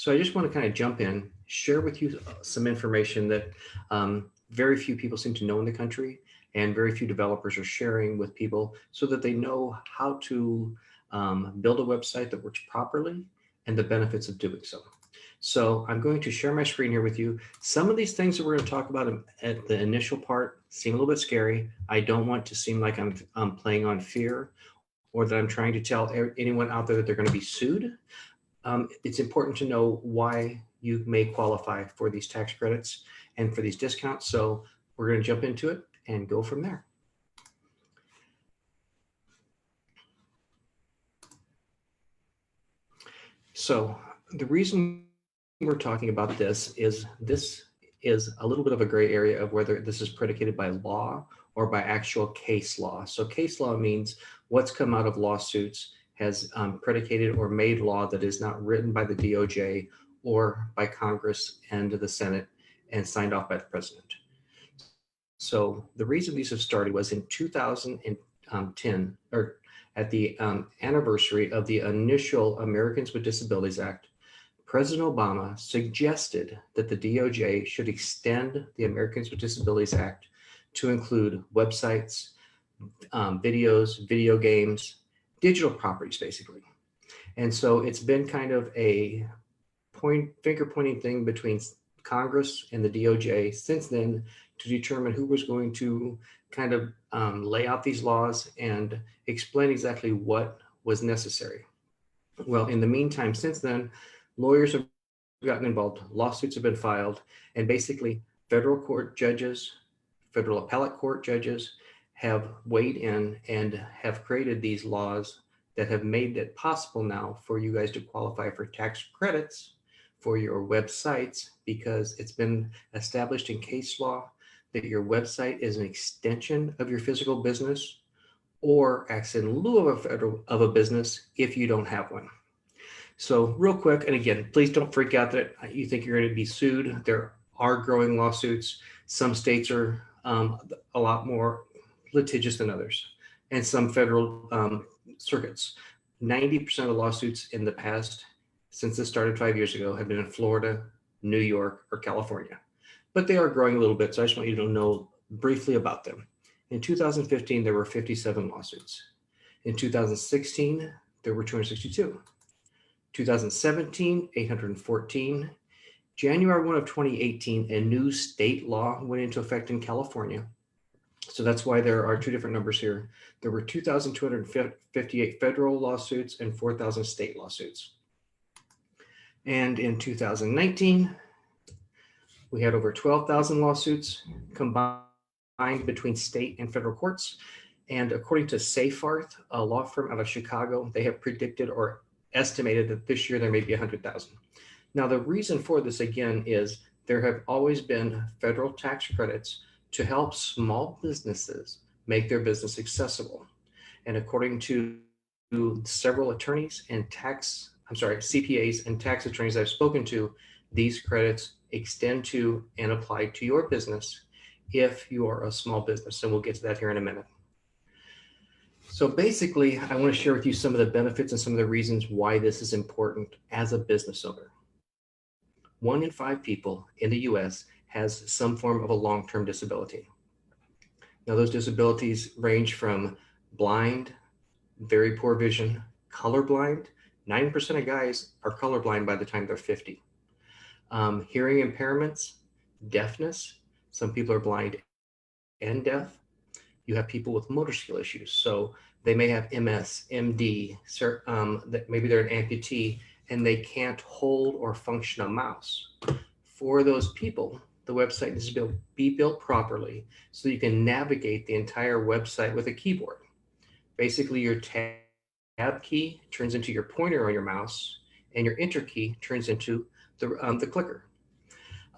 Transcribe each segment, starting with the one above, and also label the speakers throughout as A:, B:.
A: So I just want to kind of jump in, share with you some information that very few people seem to know in the country, and very few developers are sharing with people so that they know how to build a website that works properly and the benefits of doing so. So I'm going to share my screen here with you. Some of these things that we're going to talk about at the initial part seem a little bit scary. I don't want to seem like I'm playing on fear or that I'm trying to tell anyone out there that they're going to be sued. It's important to know why you may qualify for these tax credits and for these discounts. So we're going to jump into it and go from there. So the reason we're talking about this is a little bit of a gray area of whether this is predicated by law or by actual case law. So case law means what's come out of lawsuits has predicated or made law that is not written by the DOJ or by Congress and the Senate and signed off by the president. So the reason these have started was in 2010, or at the anniversary of the initial Americans with Disabilities Act. President Obama suggested that the DOJ should extend the Americans with Disabilities Act to include websites, videos, video games, digital properties, basically. And so it's been kind of a finger pointing thing between Congress and the DOJ since then to determine who was going to kind of lay out these laws and explain exactly what was necessary. Well, in the meantime, since then, lawyers have gotten involved, lawsuits have been filed, and basically federal court judges, federal appellate court judges have weighed in and have created these laws that have made it possible now for you guys to qualify for tax credits for your websites, because it's been established in case law that your website is an extension of your physical business or acts in lieu of a business if you don't have one. So real quick, and again, please don't freak out that you think you're going to be sued. There are growing lawsuits. Some states are a lot more litigious than others, and some federal circuits. 90% of lawsuits in the past, since this started 5 years ago, have been in Florida, New York, or California. But they are growing a little bit, so I just want you to know briefly about them. In 2015, there were 57 lawsuits. In 2016, there were 262. 2017, 814. January 1 of 2018, a new state law went into effect in California. So that's why there are two different numbers here. There were 2,258 federal lawsuits and 4,000 state lawsuits. And in 2019, we had over 12,000 lawsuits combined between state and federal courts. And according to Seyfarth, a law firm out of Chicago, they have predicted or estimated that this year there may be 100,000. Now, the reason for this, again, is there have always been federal tax credits to help small businesses make their business accessible. And according to several attorneys and CPAs and tax attorneys I've spoken to, these credits extend to and apply to your business if you are a small business. And we'll get to that here in a minute. So basically, I want to share with you some of the benefits and some of the reasons why this is important as a business owner. 1 in 5 people in the US has some form of a long-term disability. Now, those disabilities range from blind, very poor vision, colorblind. 9% of guys are colorblind by the time they're 50. Hearing impairments, deafness. Some people are blind and deaf. You have people with motor skill issues. So they may have MS, MD, that maybe they're an amputee and they can't hold or function a mouse. For those people, the website needs to be built properly so you can navigate the entire website with a keyboard. Basically, your tab key turns into your pointer on your mouse, and your enter key turns into the clicker.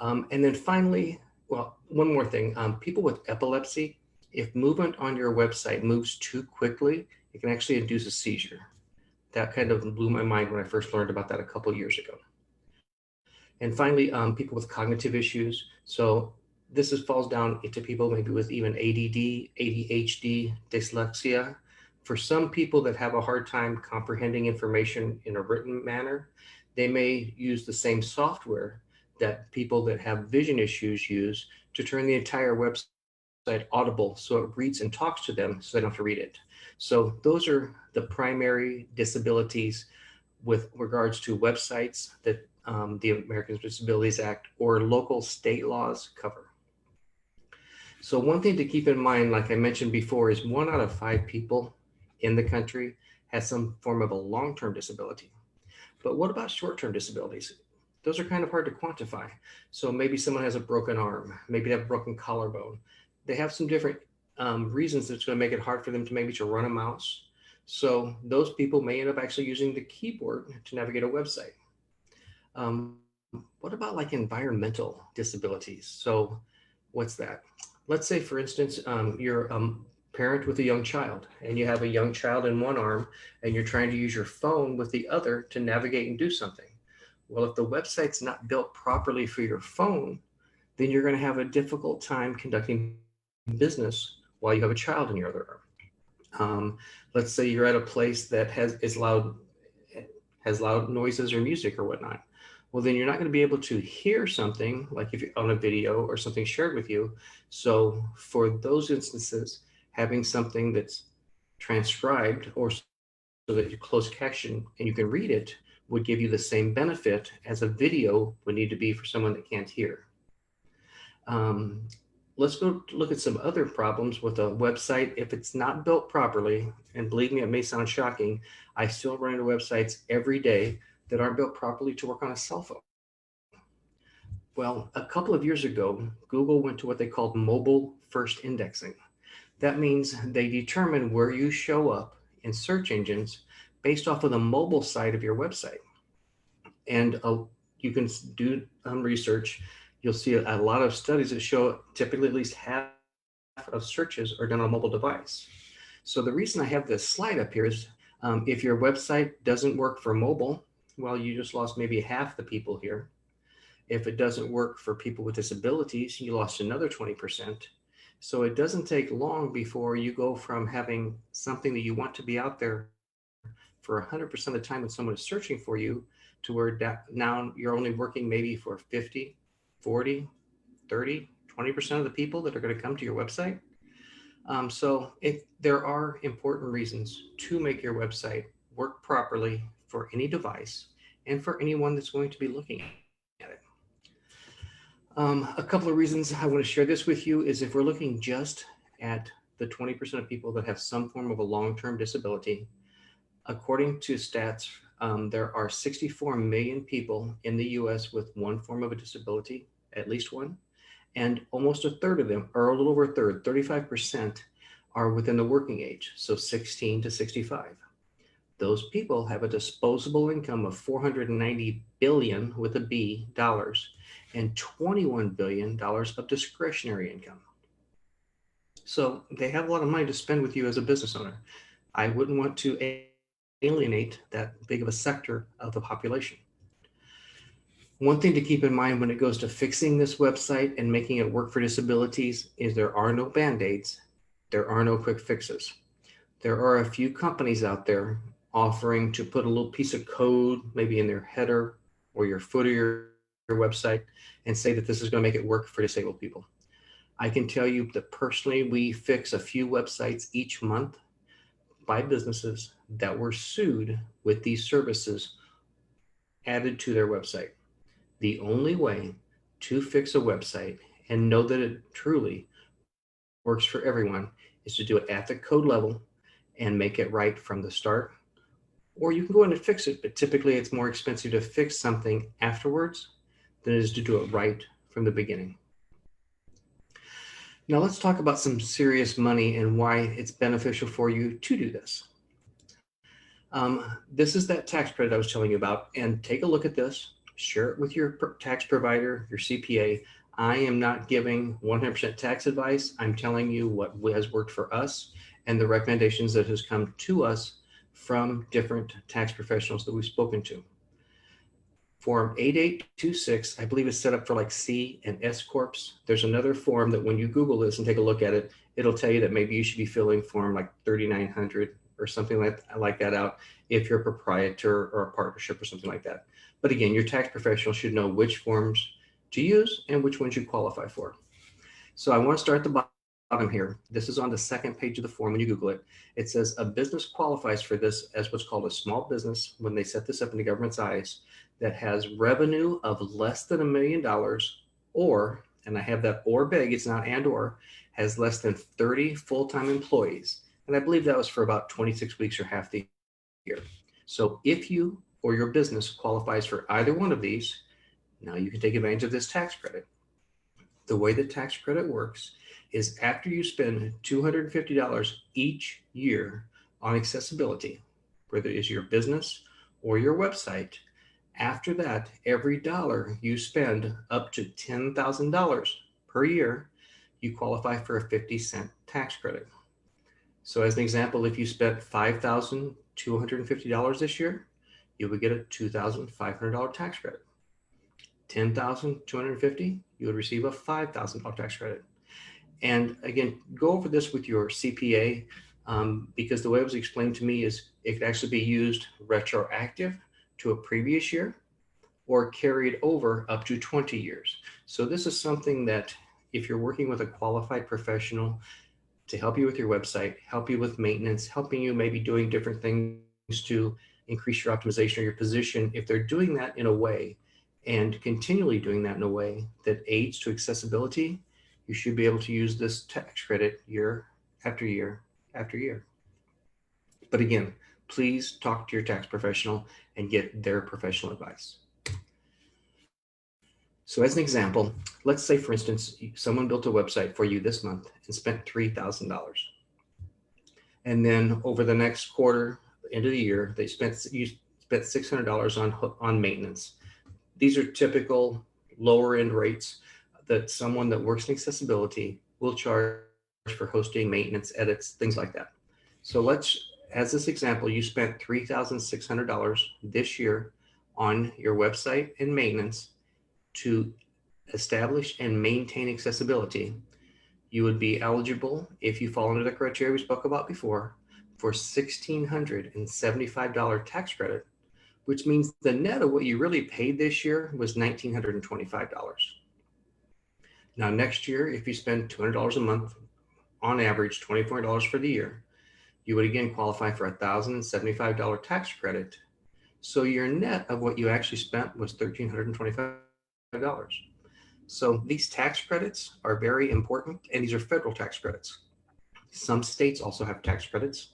A: And then finally, well, one more thing, people with epilepsy, if movement on your website moves too quickly, it can actually induce a seizure. That kind of blew my mind when I first learned about that a couple of years ago. And finally, people with cognitive issues. So this falls down into people maybe with even ADD, ADHD, dyslexia. For some people that have a hard time comprehending information in a written manner, They may use the same software that people that have vision issues use to turn the entire website audible so it reads and talks to them so they don't have to read it. So those are the primary disabilities with regards to websites that the Americans with Disabilities Act or local state laws cover. So one thing to keep in mind, like I mentioned before, is 1 out of 5 people in the country has some form of a long-term disability. But what about short-term disabilities? Those are kind of hard to quantify. So maybe someone has a broken arm, maybe they have a broken collarbone. They have some different reasons that's going to make it hard for them to maybe to run a mouse. So those people may end up actually using the keyboard to navigate a website. What about like environmental disabilities? So what's that? Let's say, for instance, you're a parent with a young child and you have a young child in one arm and you're trying to use your phone with the other to navigate and do something. Well, if the website's not built properly for your phone, then you're going to have a difficult time conducting business while you have a child in your other arm. Let's say you're at a place that has loud noises or music or whatnot. Well, then you're not going to be able to hear something like if you're on a video or something shared with you. So for those instances, having something that's transcribed or so that you close caption and you can read it would give you the same benefit as a video would need to be for someone that can't hear. Let's go look at some other problems with a website. If it's not built properly, and believe me, it may sound shocking, I still run into websites every day that aren't built properly to work on a cell phone. Well, a couple of years ago, Google went to what they called mobile first indexing. That means they determine where you show up in search engines based off of the mobile side of your website. And you can do research. You'll see a lot of studies that show typically at least half of searches are done on a mobile device. So the reason I have this slide up here is if your website doesn't work for mobile, well, you just lost maybe half the people here. If it doesn't work for people with disabilities, you lost another 20%. So it doesn't take long before you go from having something that you want to be out there for 100% of the time when someone is searching for you to where now you're only working maybe for 50, 40, 30, 20% of the people that are going to come to your website. So there are important reasons to make your website work properly for any device and for anyone that's going to be looking at it. A couple of reasons I want to share this with you is if we're looking just at the 20% of people that have some form of a long-term disability, according to stats, there are 64 million people in the US with one form of a disability, at least one, and almost a third of them, or a little over a third, 35%, are within the working age, so 16 to 65. Those people have a disposable income of 490 billion with a B dollars and $21 billion of discretionary income. So they have a lot of money to spend with you as a business owner. I wouldn't want to alienate that big of a sector of the population. One thing to keep in mind when it goes to fixing this website and making it work for disabilities is there are no band-aids. There are no quick fixes. There are a few companies out there offering to put a little piece of code maybe in their header or your footer your website and say that this is going to make it work for disabled people. I can tell you that personally, we fix a few websites each month by businesses that were sued with these services added to their website. The only way to fix a website and know that it truly works for everyone is to do it at the code level and make it right from the start. Or you can go in and fix it, but typically it's more expensive to fix something afterwards than it is to do it right from the beginning. Now let's talk about some serious money and why it's beneficial for you to do this. This is that tax credit I was telling you about, and take a look at this, share it with your tax provider, your CPA. I am not giving 100% tax advice. I'm telling you what has worked for us and the recommendations that has come to us from different tax professionals that we've spoken to. Form 8826, I believe is set up for like C and S Corps. There's another form that when you Google this and take a look at it, it'll tell you that maybe you should be filling form like 3900 or something like that out if you're a proprietor or a partnership or something like that. But again, your tax professional should know which forms to use and which ones you qualify for. So I want to start at the bottom here. This is on the second page of the form when you Google it. It says a business qualifies for this as what's called a small business when they set this up in the government's eyes that has revenue of less than $1 million or, and I have that or big, it's not and or, has less than 30 full-time employees. And I believe that was for about 26 weeks or half the year. So if you or your business qualifies for either one of these, now you can take advantage of this tax credit. The way the tax credit works is after you spend $250 each year on accessibility, whether it is your business or your website, after that, every dollar you spend up to $10,000 per year, you qualify for a 50-cent tax credit. So as an example, if you spent $5,250 this year, you would get a $2,500 tax credit. $10,250, you would receive a $5,000 tax credit. And again, go over this with your CPA because the way it was explained to me is it could actually be used retroactive to a previous year or carried over up to 20 years. So this is something that if you're working with a qualified professional to help you with your website, help you with maintenance, helping you maybe doing different things to increase your optimization or your position, if they're doing that in a way and continually doing that in a way that aids to accessibility, you should be able to use this tax credit year after year after year. But again, please talk to your tax professional and get their professional advice. So as an example, let's say, for instance, someone built a website for you this month and spent $3,000. And then over the next quarter, end of the year, you spent $600 on maintenance. These are typical lower end rates that someone that works in accessibility will charge for hosting, maintenance, edits, things like that. So let's, as this example, you spent $3,600 this year on your website and maintenance to establish and maintain accessibility. You would be eligible, if you fall under the criteria we spoke about before, for $1,675 tax credit, which means the net of what you really paid this year was $1,925. Now, next year, if you spend $200 a month, on average, $2,400 for the year, you would again qualify for a $1,075 tax credit. So your net of what you actually spent was $1,325. So these tax credits are very important, and these are federal tax credits. Some states also have tax credits.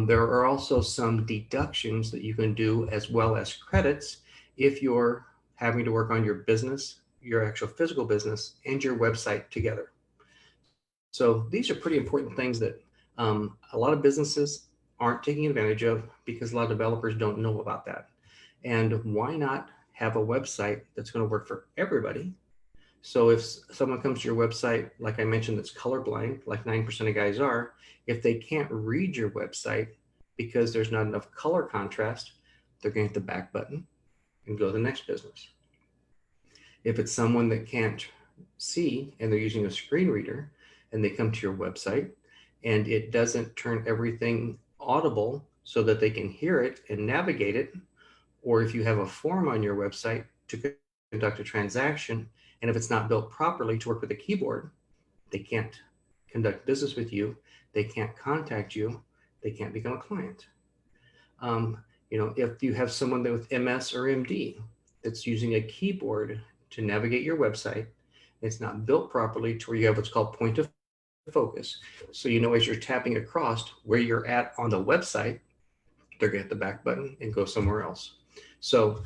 A: There are also some deductions that you can do as well as credits if you're having to work on your business, your actual physical business, and your website together. So these are pretty important things that a lot of businesses aren't taking advantage of because a lot of developers don't know about that. And why not have a website that's going to work for everybody? So if someone comes to your website, like I mentioned, that's colorblind, like 9% of guys are, if they can't read your website because there's not enough color contrast, they're going to hit the back button and go to the next business. If it's someone that can't see and they're using a screen reader and they come to your website and it doesn't turn everything audible so that they can hear it and navigate it, or if you have a form on your website to conduct a transaction, and if it's not built properly to work with a keyboard, they can't conduct business with you, they can't contact you, they can't become a client. If you have someone with MS or MD that's using a keyboard to navigate your website, it's not built properly to where you have what's called point of focus. So as you're tapping across where you're at on the website, they're going to hit the back button and go somewhere else. So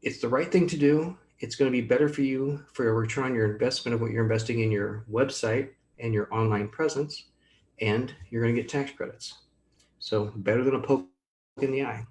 A: it's the right thing to do. It's going to be better for you for a return on your investment of what you're investing in your website and your online presence, and you're going to get tax credits. So better than a poke in the eye.